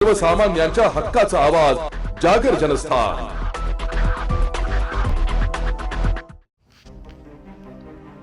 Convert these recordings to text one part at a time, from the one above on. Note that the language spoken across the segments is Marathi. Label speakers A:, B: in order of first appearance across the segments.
A: सर्वसामान्यांच्या हक्काचा आवाज जागर जनस्थान।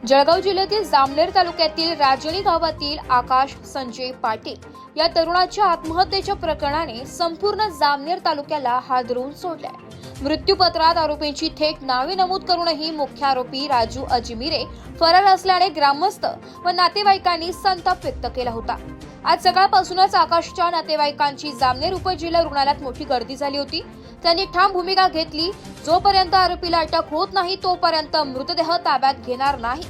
B: जळगाव जिल्ह्यातील जामनेर तालुक्यातील राजणी गावातील आकाश संजय पाटील या तरुणाच्या आत्महत्येच्या प्रकरणाने संपूर्ण जामनेर तालुक्याला हादरवून सोडलाय। मृत्यूपत्रात आरोपींची थेट नावे नमूद करूनही मुख्य आरोपी राजू अजमिरे फरार असल्याने ग्रामस्थ व नातेवाईकांनी संताप व्यक्त केला होता। आज सकाळपासूनच आकाशच्या नातेवाईकांची जामनेर उपजिल्हा रुग्णालयात मोठी गर्दी झाली होती। त्यांनी ठाम भूमिका घेतली, जोपर्यंत आरोपीला अटक होत नाही तोपर्यंत मृतदेह ताब्यात घेणार नाही।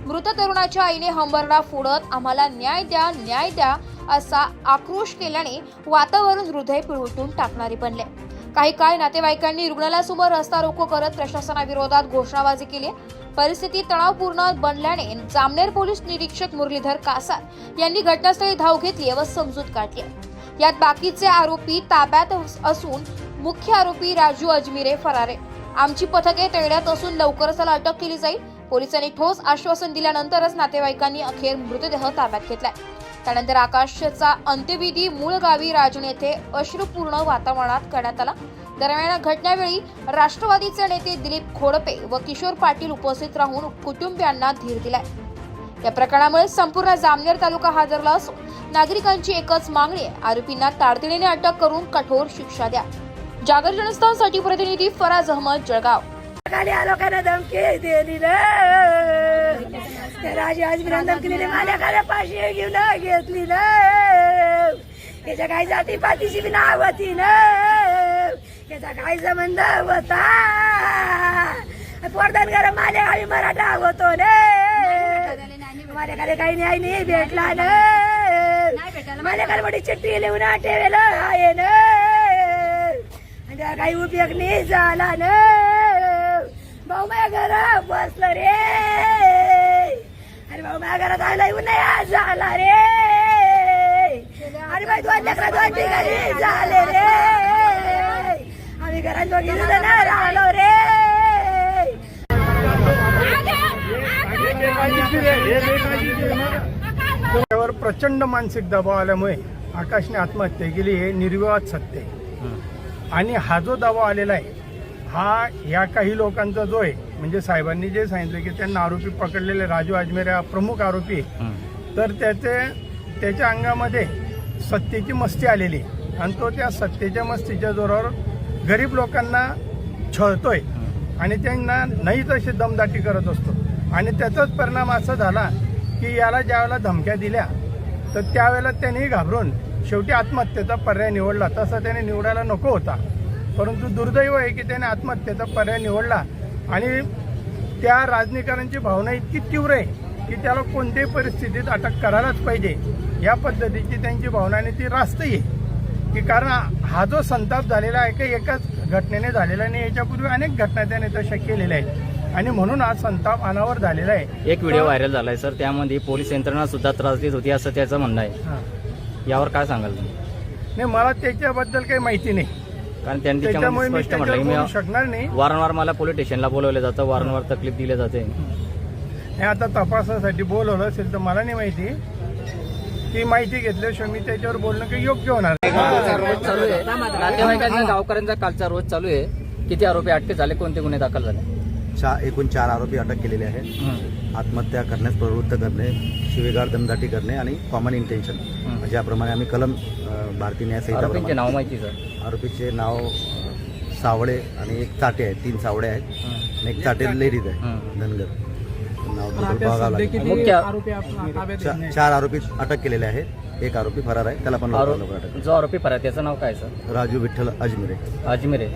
B: मृत तरुणाच्या आईने हंबरडा फोडत आम्हाला न्याय द्या असा आक्रोश केल्याने वातावरण हृदय पिळवटून टाकणारे बनले। काही काळ नातेवाईकांनी रुग्णालयासमोर रस्ता रोको करत प्रशासनाविरोधात घोषणाबाजी केली। परिस्थिती तणावपूर्ण बनल्याने जामनेर पोलीस निरीक्षक मुरलीधर कासार यांनी घटनास्थळी धाव घेतली व समजूत काढली। यात बाकीचे आरोपी ताब्यात असून मुख्य आरोपी राजू अजमिरे फरार आहे। आमची पथके तैनात असून लवकरच त्याला अटक केली जाईल। पोलिसांनी ठोस आश्वासन दिल्यानंतरच नातेवाईकांनी अखेर मृतदेह ताब्यात घेतलाय। त्यानंतर आकाशचा अंत्यविधी मूळ गावी राजून येथे अश्रुपूर्ण वातावरणात करण्यात आला। दरम्यान घटनावेळी राष्ट्रवादीचे नेते दिलीप खोडपे व किशोर पाटील उपस्थित राहून कुटुंबियांना धीर दिलाय। या प्रकरणामुळे संपूर्ण जामनेर तालुका हादरला असून नागरिकांची एकच मागणी आहे, आरोपींना तातडीने अटक करून कठोर शिक्षा द्या। जागर जनस्थानसाठी प्रतिनिधी फराज अहमद, जळगाव।
C: लोकांना धमकी दिली राजू अजमिरे धमकी दिली, माझ्याकडे पाचशे घेऊन घेतली ना, त्याच्या काही जाती पातीची बी नाव होती ना, त्याचा काही संबंध होता, पोरदानगर माझ्या गावी मराठा होतो ना, माझ्याकडे काही न्याय नाही भेटला ना, माझ्याकडे मोठी चिठ्ठी लिहून ठेवलं आहे ना, काही उपयोग नाही झाला ना, भाऊ माझ्या घरात बसलं रे, अरे भाऊ माझ्या घरात आला येऊन नाही झाला रे, अरे भाई दोन लेकरा दोन ठिकाणी झाले रे, आम्ही घरात दोघी जण राहिलो रे।
D: त्यावर प्रचंड मानसिक दबाव आल्यामुळे आकाशने आत्महत्या केली हे निर्विवाद सत्य आहे। आणि हा जो दबाव आलेला आहे हा या काही लोकांचा जो आहे, म्हणजे साहेबांनी जे सांगितलं की त्यांना आरोपी पकडलेले राजू अजमेरे हा प्रमुख आरोपी, तर त्याच्या अंगामध्ये सत्तेची मस्ती आलेली आणि तो त्या सत्तेच्या मस्तीच्या जोरावर गरीब लोकांना छळतोय आणि त्यांना नाही तशी दमदाटी करत असतो। आणि त्याचाच परिणाम असा झाला की याला ज्यावेळेला धमक्या दिल्या तर त्यावेळेला त्यांनी घाबरून शेवटी आत्महत्येचा पर्याय निवडला। तसा त्याने निवडायला नको होता, परंतु दुर्दैव आहे की त्याने आत्महत्येचा पर्याय निवडला। आणि त्या राजनीकारांची भावना इतकी तीव्र आहे की त्याला कोणत्याही परिस्थितीत अटक करायलाच पाहिजे या पद्धतीची त्यांची भावना, आणि ती रास्तही आहे की कारण हा जो संताप झालेला आहे की एकाच घटनेने झालेला नाही, याच्यापूर्वी अनेक घटना त्याने तशा केलेल्या आहेत आणि म्हणून हा संताप अनावर झालेला आहे। एक
E: व्हिडिओ व्हायरल झालाय सर, त्यामध्ये पोलीस यंत्रणा सुद्धा त्रास देत होती असं त्याचं म्हणणं आहे। यावर काय सांगाल तुम्ही?
D: नाही, मला त्याच्याबद्दल काही माहिती नाही,
E: कारण त्यांनी
D: त्याच्यामुळे मी
E: स्पष्ट म्हटलं
D: बोलू शकणार नाही।
E: वारंवार मला पोलीस स्टेशनला बोलवलं जातं, वारंवार तकलीफ दिली जाते।
D: हे आता तपासासाठी बोलवलं असेल तर मला नाही माहिती, ती माहिती घेतल्याशिवाय मी त्याच्यावर बोलणं काही योग्य होणार
E: चालू आहे। नातेवाईकांचा गावकऱ्यांचा कालचा रोज चालू आहे। किती आरोपी अटक झाले, कोणते गुन्हे दाखल झाले?
F: एकूण 4 आरोपी अटक केलेले आहेत। आत्महत्या करण्यास प्रवृत्त करणे, शिवीगाळ दमदाटी करणे आणि कॉमन इंटेन्शन, ज्याप्रमाणे आम्ही कलम भारतीय न्याय
E: संहितेचे नाव माहिती सर?
F: आरोपीचे नाव सावळे आणि एक चाटे आहेत, 3 सावळे आहेत आणि एक चाटे लेडीज आहे धनगर नाव। मुख्य 4 आरोपी अटक केलेले आहेत, एक आरोपी फरार आहे, त्याला पण अटक।
E: जो आरोपी फरार त्याचं नाव काय सर?
F: राजू विठ्ठल अजमिरे।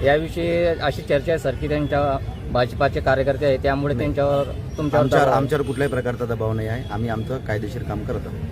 E: याविषयी अशी चर्चा आहे सर की त्यांच्या भाजपाचे कार्यकर्ते आहेत, त्यामुळे त्यांच्यावर तुमच्यावर
F: आमच्यावर कुठल्याही प्रकारचा दबाव नाही आहे, आम्ही आमचं कायदेशीर काम करत आहोत।